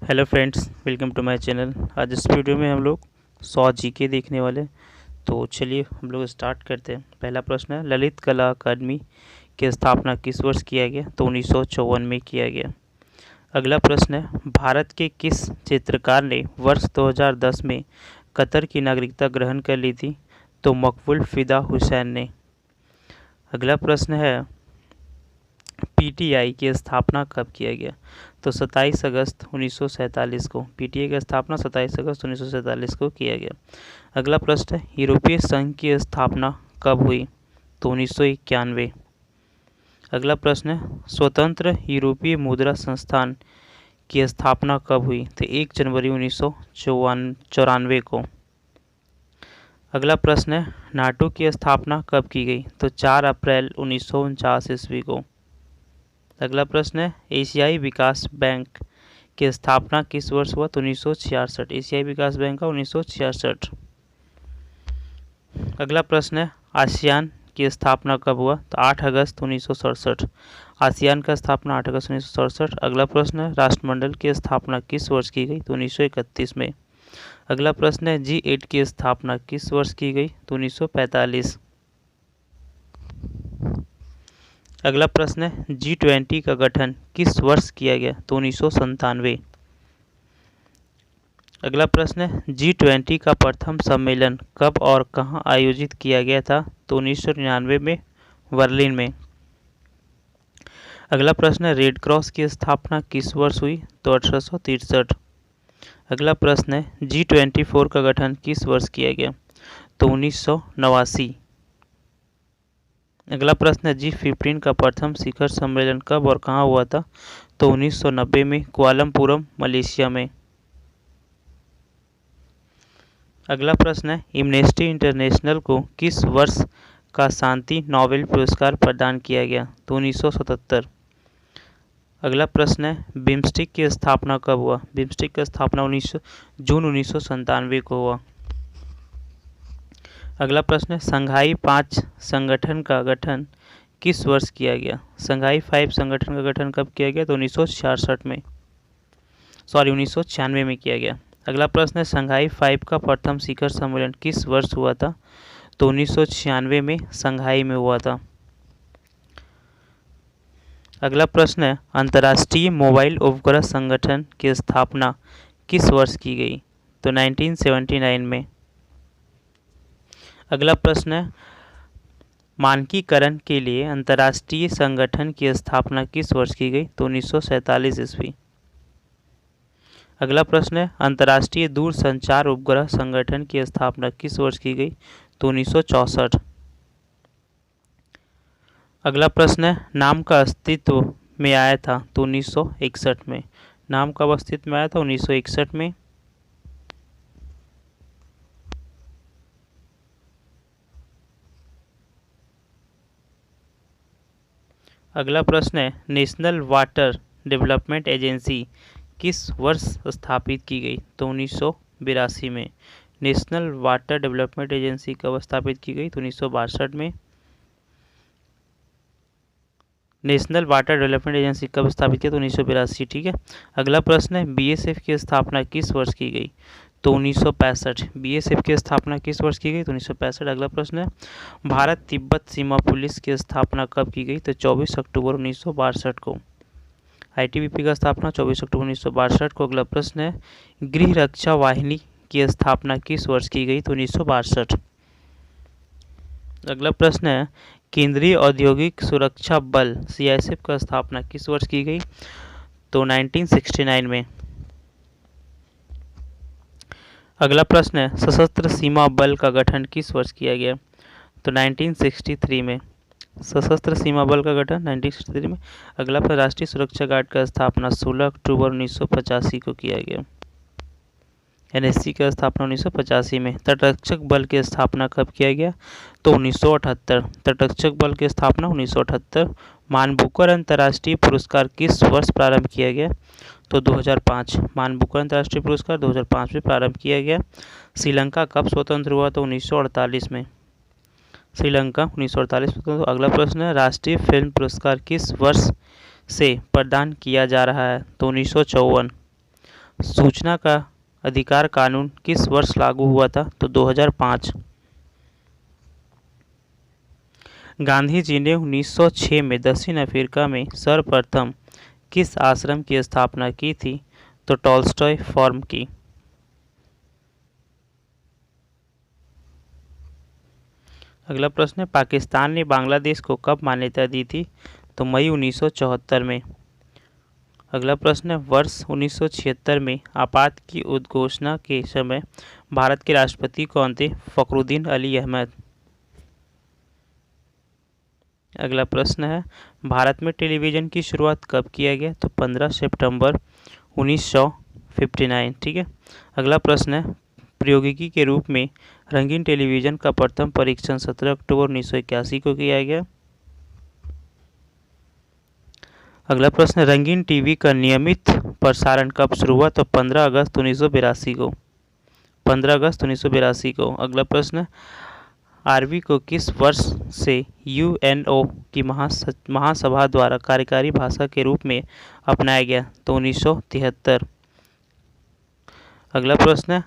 Hello friends, welcome to my channel. आज इस video में हम लोग 100 जीके देखने वाले। तो चलिए हम लोग स्टार्ट करते हैं। पहला प्रश्न है, ललित कला अकादमी की स्थापना किस वर्ष किया गया? तो 1954 में किया गया। अगला प्रश्न है, भारत के किस चित्रकार ने वर्ष 2010 में कतर की नागरिकता ग्रहण कर ली थी? तो मकबूल फ़िदा हुसैन ने। अगला प्रश्न है, पीटीआई की स्थापना कब किया गया? तो 27 अगस्त 1947 को। पीटीआई की स्थापना 27 अगस्त 1947 को किया गया। अगला प्रश्न है, यूरोपीय संघ की स्थापना कब हुई? तो 1991। अगला प्रश्न है, स्वतंत्र यूरोपीय मुद्रा संस्थान की स्थापना कब हुई? तो 1 जनवरी 1994 को। अगला प्रश्न है, नाटो की स्थापना कब की गई? तो 4 अप्रैल 1949 ईस्वी को। अगला प्रश्न है, एशियाई विकास बैंक की स्थापना किस वर्ष हुआ? तो 1966। एशियाई विकास बैंक का 1966। अगला प्रश्न है, आसियान की स्थापना कब हुआ? तो 8 अगस्त 1967। आसियान का स्थापना 8 अगस्त 1967। अगला प्रश्न है, राष्ट्रमंडल की स्थापना किस वर्ष की गई? तो 1931 में। अगला प्रश्न है, G8 की स्थापना किस वर्ष की गई? तो 1945। अगला प्रश्न है, G20 का गठन किस वर्ष किया गया? तो 1997। अगला प्रश्न है, G20 का प्रथम सम्मेलन कब और कहां आयोजित किया गया था? तो 1999 में बर्लिन में। अगला प्रश्न है, रेड क्रॉस की स्थापना किस वर्ष हुई? तो 1863। अगला प्रश्न है, G24 का गठन किस वर्ष किया गया? तो 1989। अगला प्रश्न है, G15 का प्रथम शिखर सम्मेलन कब और कहां हुआ था? तो 1990 में कुआलालंपुरम, मलेशिया में। अगला प्रश्न है, एम्नेस्टी इंटरनेशनल को किस वर्ष का शांति नोबेल पुरस्कार प्रदान किया गया? तो 1977। अगला प्रश्न है, बिम्स्टेक की स्थापना कब हुआ? बिम्स्टेक की स्थापना जून 1997 को हुआ। अगला प्रश्न है, संघाई 5 संगठन का गठन किस वर्ष किया गया? संघाई 5 संगठन का गठन कब किया गया? तो 1996 में किया गया। अगला प्रश्न है, संघाई 5 का प्रथम शिखर सम्मेलन किस वर्ष हुआ था? तो 1996 में संघाई में हुआ था। अगला प्रश्न है, अंतर्राष्ट्रीय मोबाइल उपग्रह संगठन की स्थापना किस वर्ष की गई? तो 1979 में। अगला प्रश्न है, मानकीकरण के लिए अंतर्राष्ट्रीय संगठन की स्थापना किस वर्ष की गई? तो 1947 ईस्वी। अगला प्रश्न है, अंतर्राष्ट्रीय दूरसंचार उपग्रह संगठन की स्थापना किस वर्ष की गई? तो 1964। अगला प्रश्न है, नाम का अस्तित्व में आया था? तो 1961 में। नाम कब अस्तित्व में आया था? 1961 में। अगला प्रश्न है, नेशनल वाटर डेवलपमेंट एजेंसी किस वर्ष स्थापित की गई? तो 1982 में। नेशनल वाटर डेवलपमेंट एजेंसी कब स्थापित की गई? तो 1962 में। नेशनल वाटर डेवलपमेंट एजेंसी कब स्थापित की? तो 1982। ठीक है। अगला प्रश्न है, बीएसएफ की स्थापना किस वर्ष की गई? तो 1965। बीएसएफ की स्थापना किस वर्ष की गई? तो 1965। अगला प्रश्न है, भारत तिब्बत सीमा पुलिस की स्थापना कब की गई? तो 24 अक्टूबर 1962 को। आईटीबीपी का स्थापना 24 अक्टूबर 1962 को। अगला प्रश्न है, गृह रक्षा वाहिनी की स्थापना किस वर्ष की गई? तो 1962। अगला प्रश्न है, केंद्रीय औद्योगिक सुरक्षा बल सीआईएसएफ का स्थापना किस वर्ष की गई? तो 1969 में। अगला प्रश्न है, सशस्त्र सीमा बल का गठन किस वर्ष किया गया? तो 1963 में। सशस्त्र सीमा बल का गठन 1963 में। अगला प्रश्न, राष्ट्रीय सुरक्षा गार्ड का स्थापना 16 अक्टूबर 1985 को किया गया। एनएसजी की स्थापना 1985 में। तटरक्षक बल की स्थापना कब किया गया? तो 1978। तटरक्षक बल की स्थापना 1978। मानबुकर अंतर्राष्ट्रीय पुरस्कार किस वर्ष प्रारंभ किया गया? तो 2005। मानबुकर अंतर्राष्ट्रीय पुरस्कार 2005 में प्रारंभ किया गया। श्रीलंका कब स्वतंत्र हुआ? तो 1948 में। श्रीलंका 1948 में। अगला प्रश्न है, राष्ट्रीय फिल्म पुरस्कार किस वर्ष से प्रदान किया जा रहा है? तो 1954। सूचना का अधिकार कानून किस वर्ष लागू हुआ था? तो 2005। गांधी जी ने 1906 में दक्षिण अफ्रीका में सर्वप्रथम किस आश्रम की स्थापना की थी? तो टॉल्स्टॉय फार्म की। अगला प्रश्न है, पाकिस्तान ने बांग्लादेश को कब मान्यता दी थी? तो मई 1974 में। अगला प्रश्न है, वर्ष 1976 में आपात की उद्घोषणा के समय भारत के राष्ट्रपति कौन थे? फखरुद्दीन अली अहमद। अगला प्रश्न है, भारत में टेलीविज़न की शुरुआत कब किया गया? तो 15 सितंबर 1959। ठीक है। अगला प्रश्न है, प्रौद्योगिकी के रूप में रंगीन टेलीविज़न का प्रथम परीक्षण 17 अक्टूबर 1981 को किया गया। अगला प्रश्न, रंगीन टीवी का नियमित प्रसारण कब शुरू हुआ? तो 15 अगस्त 1982 को। 15 अगस्त 1982 को। अगला प्रश्न, अरबी को किस वर्ष से यूएनओ की महासभा द्वारा कार्यकारी भाषा के रूप में अपनाया गया? तो 1973। अगला प्रश्न,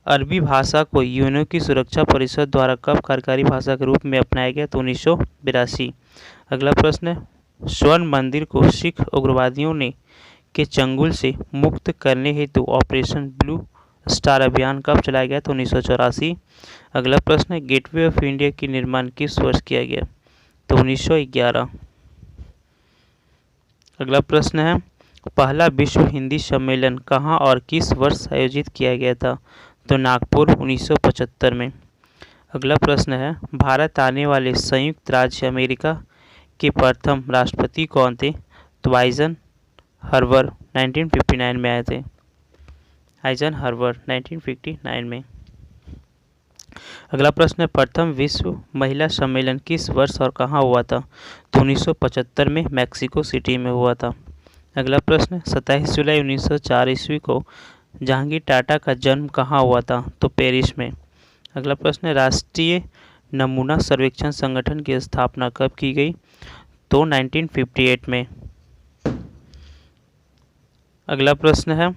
अरबी भाषा को यूएनओ की सुरक्षा परिषद द्वारा कब कार्यकारी भाषा के रूप में अपनाया गया? तो 1982। अगला प्रश्न, स्वर्ण मंदिर को सिख उग्रवादियों ने के चंगुल से मुक्त करने हेतु ऑपरेशन ब्लू स्टार अभियान कब चलाया गया? तो 1984। अगला प्रश्न, गेटवे ऑफ इंडिया की निर्माण किस वर्ष किया गया? तो 1911। अगला प्रश्न है, पहला विश्व हिंदी सम्मेलन कहाँ और किस वर्ष आयोजित किया गया था? तो नागपुर 1975 में। अगला प्रश्न है, भारत आने वाले संयुक्त राज्य अमेरिका के प्रथम राष्ट्रपति कौन थे? तो आइजन हर्बर 1959 में आए थे। आइजन हर्बर 1959 में। अगला प्रश्न है, प्रथम विश्व महिला सम्मेलन किस वर्ष और कहाँ हुआ था? तो 1975 में मैक्सिको सिटी में हुआ था। अगला प्रश्न, 27 जुलाई 1904 ईस्वी को जहांगीर टाटा का जन्म कहाँ हुआ था? तो पेरिस में। अगला प्रश्न है, राष्ट्रीय नमूना सर्वेक्षण संगठन की स्थापना कब की गई? तो 1958 में। अगला प्रश्न है,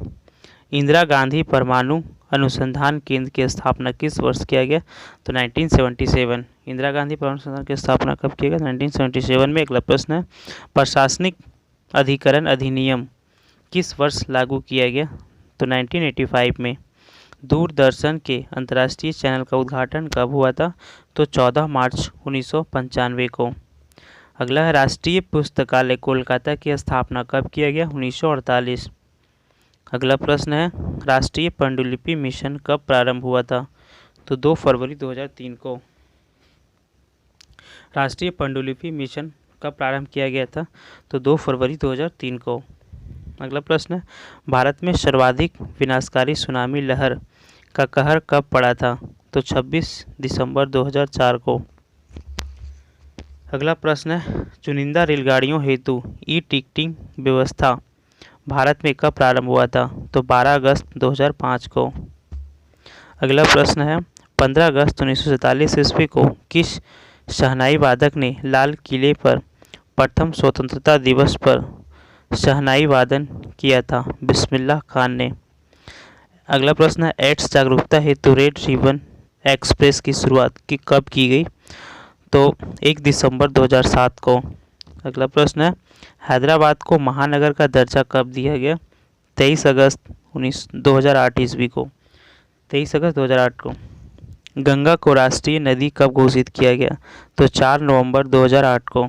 इंदिरा गांधी परमाणु अनुसंधान केंद्र की स्थापना किस वर्ष किया गया? तो 1977। इंदिरा गांधी परमाणु अनुसंधान की स्थापना कब किया गया? 1977 में। अगला प्रश्न है, प्रशासनिक अधिकरण अधिनियम किस वर्ष लागू किया गया? तो 1985 में। दूरदर्शन के अंतर्राष्ट्रीय चैनल का उद्घाटन कब हुआ था? तो 14 मार्च 1995 को। अगला है, राष्ट्रीय पुस्तकालय कोलकाता की स्थापना कब किया गया? 1948। अगला प्रश्न है, राष्ट्रीय पांडुलिपि मिशन कब प्रारंभ हुआ था? तो 2 फरवरी 2003 को। राष्ट्रीय पांडुलिपि मिशन कब प्रारंभ किया गया था? तो 2 फरवरी 2003 को। अगला प्रश्न है, भारत में सर्वाधिक विनाशकारी सुनामी लहर का कहर कब पड़ा था? तो 26 दिसंबर 2004 को। अगला प्रश्न है, चुनिंदा रेलगाड़ियों हेतु ई टिकटिंग व्यवस्था भारत में कब प्रारंभ हुआ था? तो 12 अगस्त 2005 को। अगला प्रश्न है, 15 अगस्त 1947 ईस्वी को किस शहनाई वादक ने लाल किले पर प्रथम स्वतंत्रता दिवस पर शहनाई वादन किया था? बिस्मिल्लाह खान ने। अगला प्रश्न है, एड्स जागरूकता हेतु रेड रिबन एक्सप्रेस की शुरुआत कब की गई? तो 1 दिसंबर 2007 को। अगला प्रश्न है, हैदराबाद को महानगर का दर्जा कब दिया गया? 23 अगस्त 2008 ईस्वी को। 23 अगस्त 2008 को। गंगा को राष्ट्रीय नदी कब घोषित किया गया? तो 4 नवंबर 2008 को।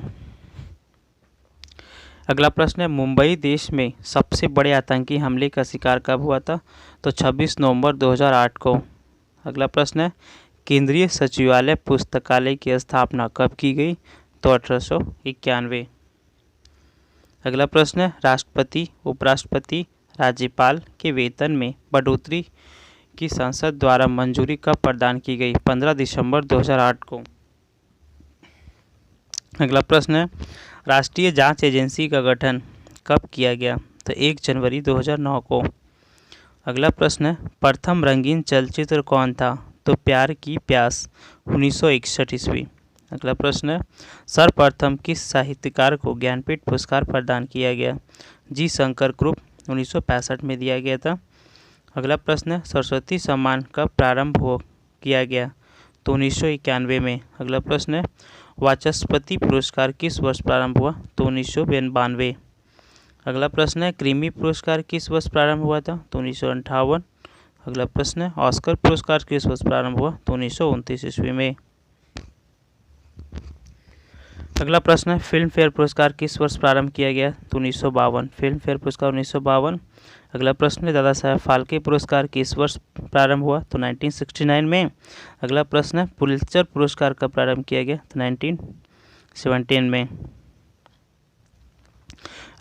अगला प्रश्न है, मुंबई देश में सबसे बड़े आतंकी हमले का शिकार कब हुआ था? तो 26 नवंबर 2008 को। अगला प्रश्न है, केंद्रीय सचिवालय पुस्तकालय की स्थापना कब की गई? तो 1891। अगला प्रश्न है, राष्ट्रपति उपराष्ट्रपति राज्यपाल के वेतन में बढ़ोतरी की संसद द्वारा मंजूरी कब प्रदान की गई? 15 दिसंबर 2008 को। अगला प्रश्न है, राष्ट्रीय जांच एजेंसी का गठन कब किया गया? तो 1 जनवरी 2009 को। अगला प्रश्न है, प्रथम रंगीन चलचित्र कौन था? तो प्यार की प्यास 1961 ईस्वी। अगला प्रश्न है, सर्वप्रथम किस साहित्यकार को ज्ञानपीठ पुरस्कार प्रदान किया गया? जी शंकर ग्रुप 1965 में दिया गया था। अगला प्रश्न है सरस्वती सम्मान कब प्रारंभ किया गया? तो 1991 में। अगला प्रश्न है वाचस्पति पुरस्कार किस वर्ष प्रारंभ हुआ? तो 1992। अगला प्रश्न है क्रीमी पुरस्कार किस वर्ष प्रारंभ हुआ था? तो 1958। अगला प्रश्न है ऑस्कर पुरस्कार किस वर्ष प्रारंभ हुआ? तो 1929 ईस्वी में। अगला प्रश्न है फिल्म फेयर पुरस्कार किस वर्ष प्रारंभ किया गया? तो 1952। फिल्म फेयर पुरस्कार 1952। अगला प्रश्न है दादा साहब फाल्के पुरस्कार किस वर्ष प्रारंभ हुआ? तो 1969 में। अगला प्रश्न है पुलित्जर पुरस्कार कब प्रारंभ किया गया? तो 1917 में।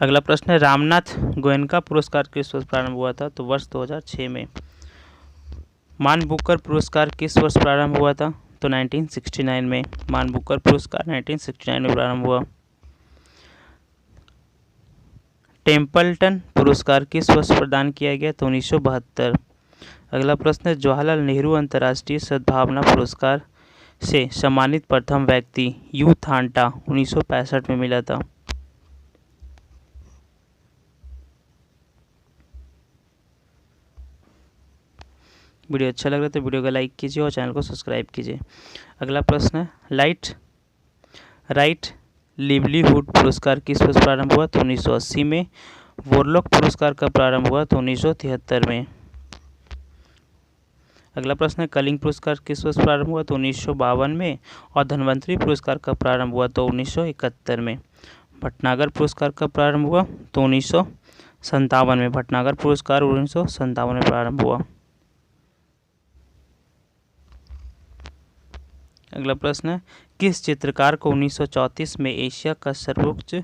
अगला प्रश्न है रामनाथ गोयनका पुरस्कार किस वर्ष प्रारंभ हुआ था? तो वर्ष 2006 में। मान बुकर पुरस्कार किस वर्ष प्रारंभ हुआ था? तो 1969 में। मान बुकर पुरस्कार 1969 में प्रारंभ हुआ। टेम्पल्टन पुरस्कार किस वर्ष प्रदान किया गया? तो 1972। अगला प्रश्न है जवाहरलाल नेहरू अंतर्राष्ट्रीय सद्भावना पुरस्कार से सम्मानित प्रथम व्यक्ति यू थांटा 1965 में मिला था। वीडियो अच्छा लग रहा है तो वीडियो को लाइक कीजिए और चैनल को सब्सक्राइब कीजिए। अगला प्रश्न है राइट लिवलीहुड पुरस्कार किस वर्ष प्रारंभ हुआ? तो 1980 में। वोरलॉक पुरस्कार कब प्रारंभ हुआ? तो 1973 में। अगला प्रश्न है कलिंग पुरस्कार किस वर्ष प्रारंभ हुआ? तो 1952 में। और धन्वंतरी पुरस्कार कब प्रारंभ हुआ? तो 1971 में। भटनागर पुरस्कार कब प्रारंभ हुआ? तो 1957 में। भटनागर पुरस्कार 1957 में प्रारंभ हुआ। अगला प्रश्न है किस चित्रकार को 1934 में एशिया का सर्वोच्च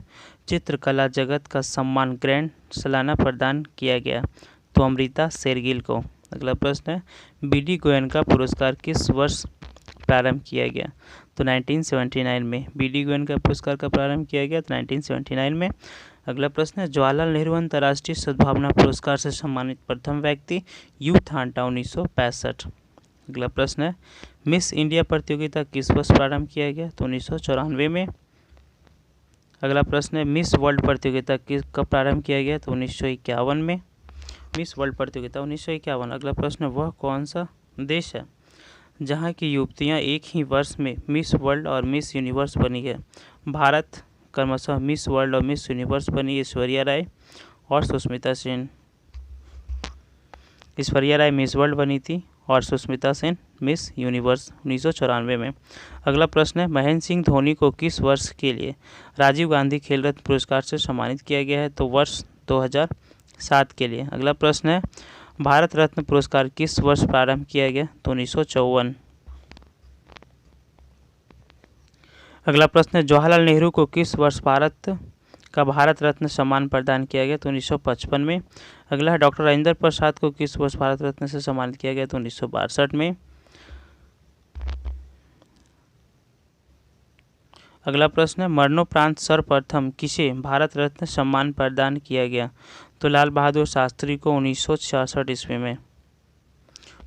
चित्रकला जगत का सम्मान ग्रैंड सालाना प्रदान किया गया? तो अमृता शेरगिल को। अगला प्रश्न है बीडी गोयनका पुरस्कार किस वर्ष प्रारंभ किया गया? तो 1979 में। बीडी गोयनका पुरस्कार का प्रारंभ किया गया तो 1979 में। अगला प्रश्न है जवाहरलाल नेहरू अंतर्राष्ट्रीय सद्भावना पुरस्कार से सम्मानित प्रथम व्यक्ति यू थांटा 1965। अगला प्रश्न है मिस इंडिया प्रतियोगिता किस वर्ष प्रारंभ किया गया? तो 1994 में। अगला प्रश्न है मिस वर्ल्ड प्रतियोगिता कब प्रारंभ किया गया? तो 1951 में। मिस वर्ल्ड प्रतियोगिता 1951। अगला प्रश्न वह कौन सा देश है जहां की युवतियां एक ही वर्ष में मिस वर्ल्ड और मिस यूनिवर्स बनी है? भारत। क्रमशः मिस वर्ल्ड और मिस यूनिवर्स बनी ऐश्वर्या राय और सुष्मिता सेन। ऐश्वर्या राय मिस वर्ल्ड बनी थी और सुष्मिता सेन मिस यूनिवर्स 1994 में। अगला प्रश्न है महेंद्र सिंह धोनी को किस वर्ष के लिए राजीव गांधी खेल रत्न पुरस्कार से सम्मानित किया गया है? तो वर्ष 2007 के लिए। अगला प्रश्न है भारत रत्न पुरस्कार किस वर्ष प्रारंभ किया गया? तो 1954। अगला प्रश्न है जवाहरलाल नेहरू को किस वर्ष भारत रत्न सम्मान प्रदान किया गया? तो 1955 में। अगला है डॉक्टर राजेंद्र प्रसाद को किस वर्ष भारत रत्न से सम्मानित किया गया? तो 1962 में। अगला प्रश्न है मरणोपरांत सर्वप्रथम किसे भारत रत्न सम्मान प्रदान किया गया? तो लाल बहादुर शास्त्री को 1966 ईस्वी में।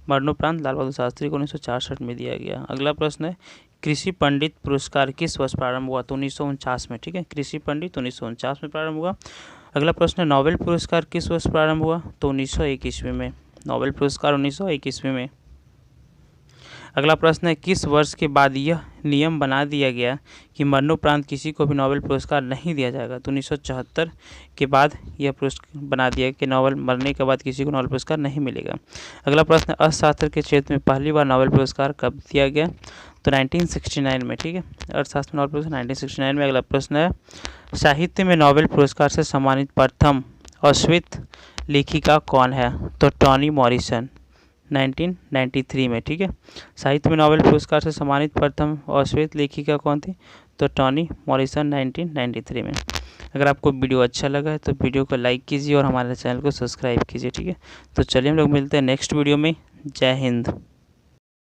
मरणोपरांत लाल बहादुर शास्त्री को 1966 में दिया गया। अगला प्रश्न है कृषि पंडित पुरस्कार किस वर्ष प्रारंभ हुआ? तो 1949 में। ठीक है, कृषि पंडित 1949 में प्रारंभ हुआ। अगला प्रश्न है नोबेल पुरस्कार किस वर्ष प्रारंभ हुआ? तो 1901 ईस्वी में। नोबेल पुरस्कार 1901 ईस्वी में। अगला प्रश्न है किस वर्ष के बाद यह नियम बना दिया गया कि मरणोपरांत किसी को भी नोबेल पुरस्कार नहीं दिया जाएगा? तो 1974 के बाद यह पुरस्कार बना दिया कि नोबेल मरने के बाद किसी को नोबेल पुरस्कार नहीं मिलेगा। अगला प्रश्न अर्थशास्त्र के क्षेत्र में पहली बार नोबेल पुरस्कार कब दिया गया? तो 1969 में। ठीक है, अर्थशास्त्र में नोबेल पुरस्कार 1969 में। अगला प्रश्न है साहित्य में नोबेल पुरस्कार से सम्मानित प्रथम अश्वेत लेखिका कौन है? तो टॉनी मॉरिसन 1993 में। ठीक है, साहित्य में नोबेल पुरस्कार से सम्मानित प्रथम अश्वेत लेखिका कौन थी? तो टॉनी मॉरिसन 1993 में। अगर आपको वीडियो अच्छा लगा है तो वीडियो को लाइक कीजिए और हमारे चैनल को सब्सक्राइब कीजिए। ठीक है, तो चलिए हम लोग मिलते हैं नेक्स्ट वीडियो में। जय हिंद।